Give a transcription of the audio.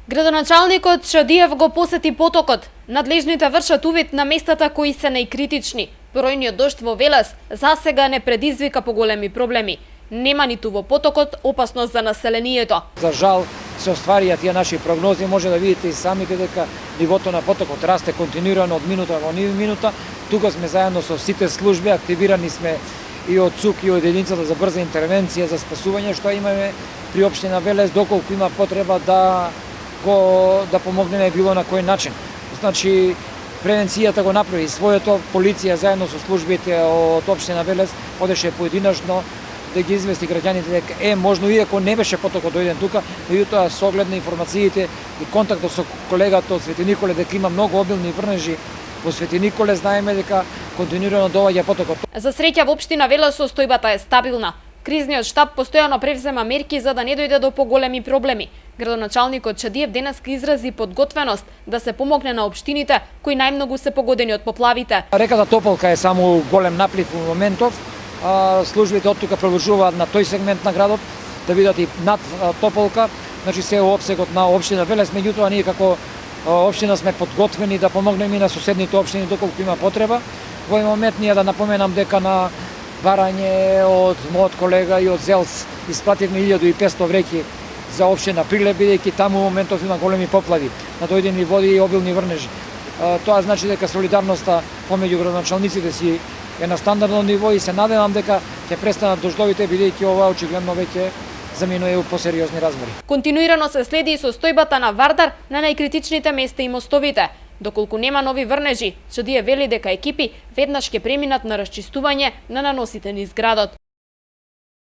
Градоначалникот Шадиев го посети потокот. Надлежните вршат увид на местата кои се најкритични. Бројниот дожд во Велес засега не предизвика поголеми проблеми. Нема ниту во потокот опасност за населението. За жал се остварија тие наши прогнози, може да видите и самите дека нивото на потокот расте континуирано од минута во минута. Тука сме заедно со сите служби, активирани сме и од ЦУК и од единицата за брза интервенција за спасување што имаме при општина Велес, доколку има потреба да помогнеме било на кој начин. Значи, превенцијата го направи своето, полиција заедно со службите од општина Велес одеше поединачно да ги извести граѓаните дека можно иако не беше потокот дојден тука, меѓутоа со оглед на информациите и контактот со колегата од Свети Николе дека има многу обилни врнежи во Свети Николе, знаеме дека континуирано доаѓа потокот. За среќа во општина Велес состојбата е стабилна. Кризниот штаб постојано превзема мерки за да не дојде до поголеми проблеми. Градоначалникот Шадиев денеска изрази подготвеност да се помогне на општините кои најмногу се погодени од поплавите. Реката Тополка е само голем наплив во моментов. Службите од тука продолжуваат на тој сегмент на градот да видат и над Тополка, значи се опсегот на општина Велес, меѓутоа ние како општина сме подготвени да помогнеме и на соседните општини доколку има потреба. Во овој момент ние да напоменам дека на Барање од мојот колега и од Зелс исплативме 1500 вреќи за општина Прилеп, бидејќи таму во моментов има големи поплави, надојдени води и обилни врнежи. Тоа значи дека солидарноста помеѓу градоначалниците си е на стандардно ниво и се надевам дека ќе престанат дождовите, бидејќи ова очигледно веќе заминува и посериозни размери. Континуирано се следи и состојбата на Вардар на најкритичните места и мостовите. Доколку нема нови врнежи, Шадиев вели дека екипи веднаш ќе преминат на расчистување на наносите низ градот.